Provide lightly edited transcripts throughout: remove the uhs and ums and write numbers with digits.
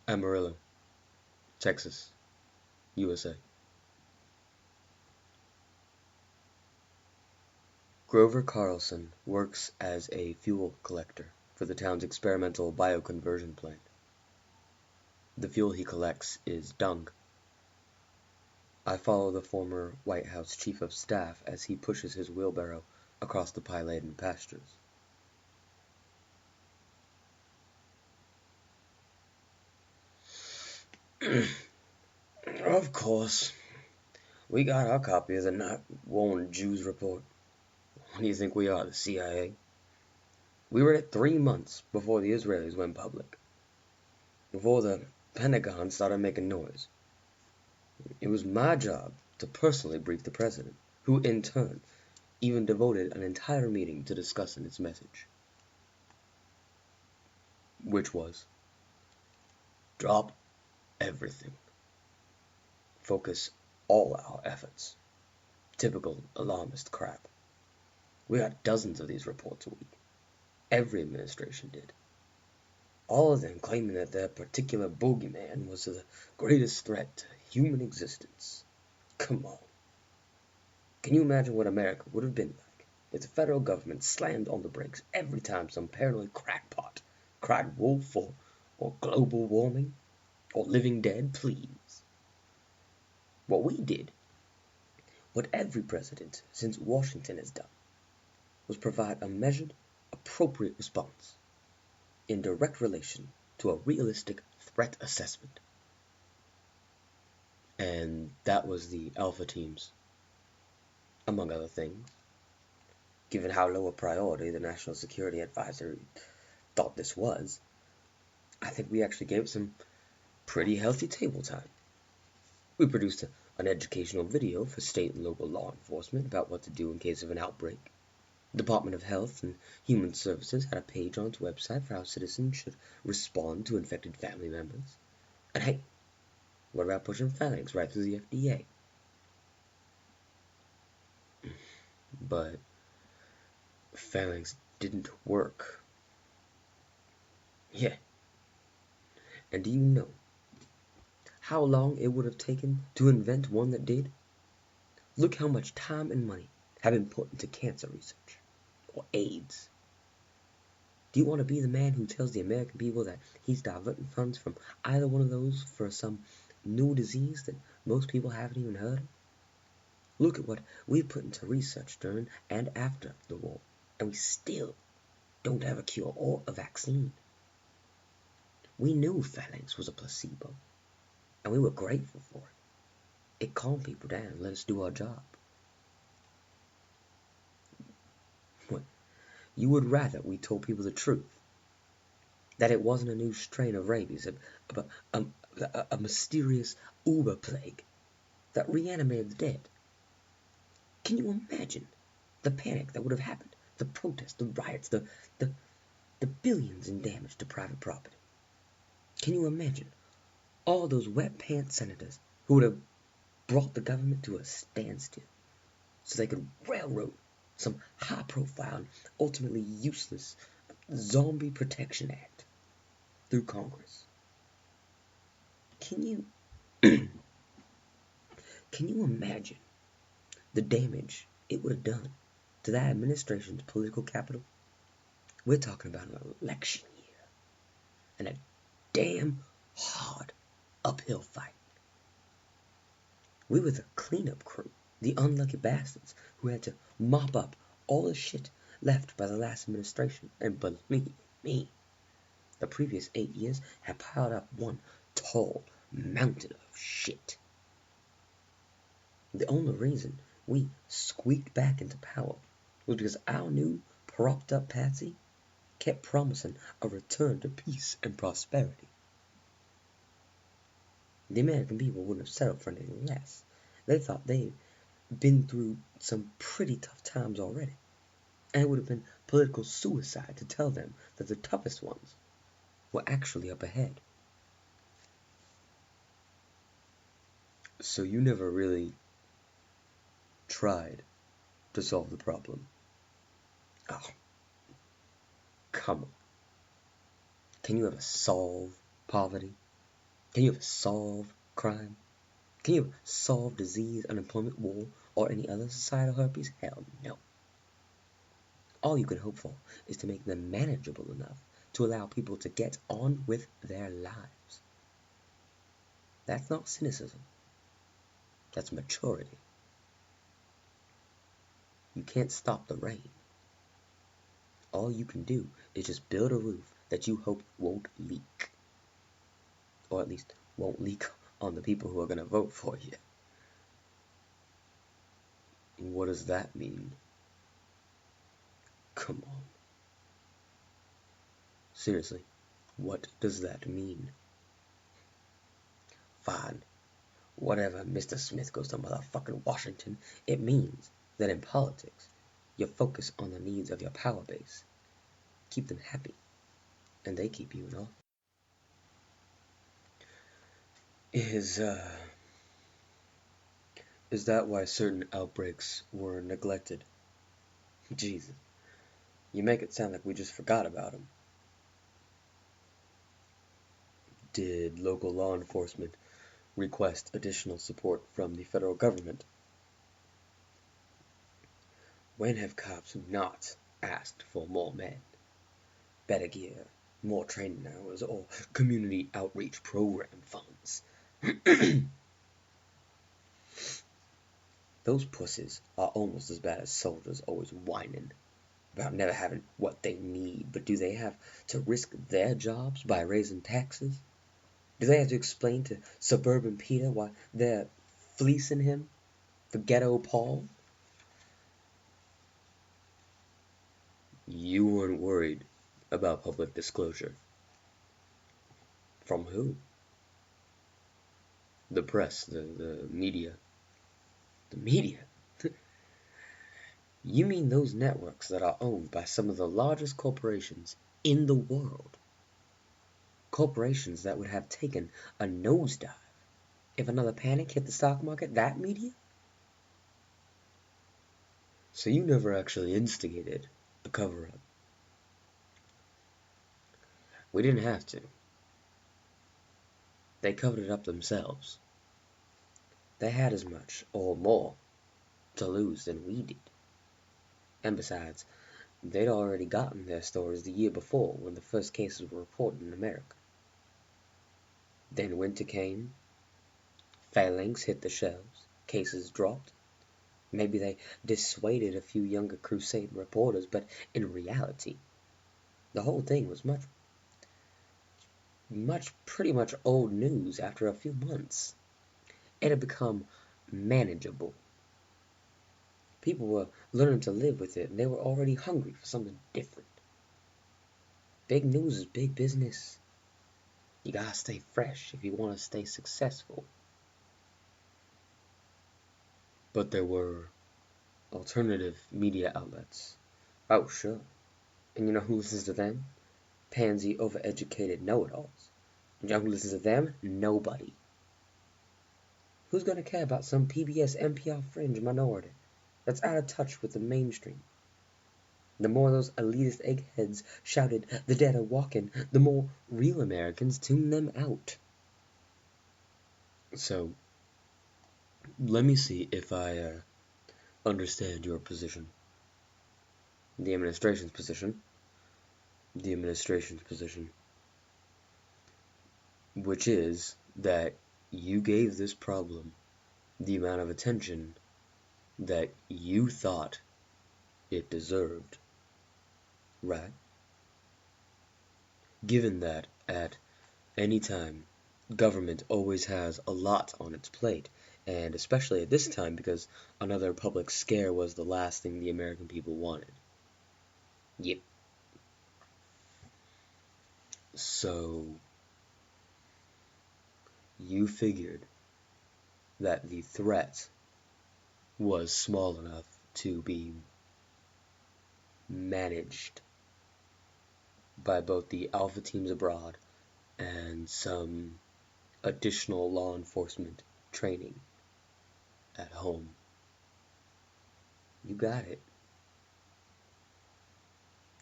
Amarillo, Texas, USA. Grover Carlson works as a fuel collector for the town's experimental bioconversion plant. The fuel he collects is dung. I follow the former White House Chief of Staff as he pushes his wheelbarrow across the pie-laden pastures. Of course. We got our copy of the Not-Worn Jews report. What do you think we are, the CIA? We read it 3 months before the Israelis went public. Before the Pentagon started making noise. It was my job to personally brief the president, who in turn even devoted an entire meeting to discussing its message. Which was, drop everything. Focus all our efforts. Typical alarmist crap. We got dozens of these reports a week. Every administration did. All of them claiming that their particular bogeyman was the greatest threat to human existence. Come on. Can you imagine what America would have been like if the federal government slammed on the brakes every time some paranoid crackpot cried wolf or global warming or living dead, please? What we did, what every president since Washington has done, was provide a measured, appropriate response in direct relation to a realistic threat assessment. And that was the Alpha teams, among other things. Given how low a priority the National Security Advisor thought this was, I think we actually gave it some pretty healthy table time. We produced an educational video for state and local law enforcement about what to do in case of an outbreak. The Department of Health and Human Services had a page on its website for how citizens should respond to infected family members. And hey, what about pushing phalanx right through the FDA? But phalanx didn't work. Yeah. And do you know how long it would have taken to invent one that did? Look how much time and money have been put into cancer research or AIDS. Do you want to be the man who tells the American people that he's diverting funds from either one of those for some new disease that most people haven't even heard of? Look at what we've put into research during and after the war, and we still don't have a cure or a vaccine. We knew phalanx was a placebo, and we were grateful for it. It calmed people down and let us do our job. What? You would rather we told people the truth, that it wasn't a new strain of rabies, a mysterious uber plague that reanimated the dead. Can you imagine the panic that would have happened, the protests, the riots, the billions in damage to private property? Can you imagine all those wet pants senators who would have brought the government to a standstill so they could railroad some high-profile and ultimately useless Zombie Protection Act through Congress? Can you imagine the damage it would have done to that administration's political capital? We're talking about an election year and a damn hard uphill fight. We were the cleanup crew, the unlucky bastards who had to mop up all the shit left by the last administration. And believe me, the previous 8 years had piled up one tall mountain of shit. The only reason we squeaked back into power was because our new propped up patsy kept promising a return to peace and prosperity. The American people wouldn't have settled for anything less. They thought they'd been through some pretty tough times already, and it would have been political suicide to tell them that the toughest ones were actually up ahead. So you never really tried to solve the problem? Oh, come on. Can you ever solve poverty? Can you ever solve crime? Can you ever solve disease, unemployment, war, or any other societal herpes? Hell no. All you can hope for is to make them manageable enough to allow people to get on with their lives. That's not cynicism. That's maturity. You can't stop the rain. All you can do is just build a roof that you hope won't leak. Or at least won't leak on the people who are going to vote for you. What does that mean? Come on. Seriously, what does that mean? Fine. Whatever Mr. Smith goes to motherfucking Washington, it means that in politics, you focus on the needs of your power base. Keep them happy. And they keep you and all. Is that why certain outbreaks were neglected? Jesus. You make it sound like we just forgot about them. Did local law enforcement request additional support from the federal government? When have cops not asked for more men, better gear, more training hours, or community outreach program funds? Those pussies are almost as bad as soldiers always whining about never having what they need, but do they have to risk their jobs by raising taxes? Do they have to explain to suburban Peter why they're fleecing him for ghetto Paul? You weren't worried about public disclosure. From who? The press, the media. The media? You mean those networks that are owned by some of the largest corporations in the world? Corporations that would have taken a nosedive if another panic hit the stock market? That media? So you never actually instigated a cover-up. We didn't have to. They covered it up themselves. They had as much, or more, to lose than we did. And besides, they'd already gotten their stories the year before when the first cases were reported in America. Then winter came, phalanx hit the shelves, cases dropped. Maybe they dissuaded a few younger crusade reporters, but in reality, the whole thing was pretty much old news after a few months. It had become manageable. People were learning to live with it, and they were already hungry for something different. Big news is big business. You gotta stay fresh if you want to stay successful. But there were alternative media outlets. Oh, sure. And you know who listens to them? Pansy, overeducated know-it-alls. And you know who listens to them? Nobody. Who's gonna care about some PBS NPR fringe minority that's out of touch with the mainstream? The more those elitist eggheads shouted, "The dead are walking," the more real Americans tuned them out. So, let me see if I understand your position. The administration's position. Which is that you gave this problem the amount of attention that you thought it deserved. Right? Given that at any time, government always has a lot on its plate, and especially at this time because another public scare was the last thing the American people wanted. Yep. So, you figured that the threat was small enough to be managed by both the alpha teams abroad and some additional law enforcement training at home. You got it.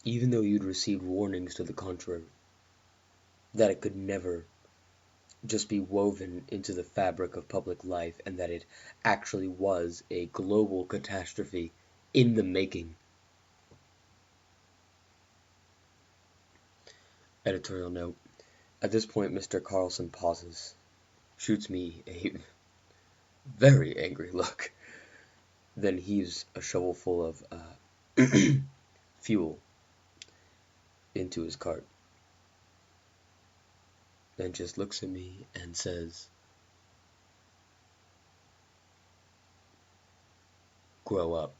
Even though you'd received warnings to the contrary, that it could never just be woven into the fabric of public life, and that it actually was a global catastrophe in the making. Editorial note. At this point, Mr. Carlson pauses, shoots me a very angry look, then heaves a shovelful of fuel into his cart, then just looks at me and says, "Grow up."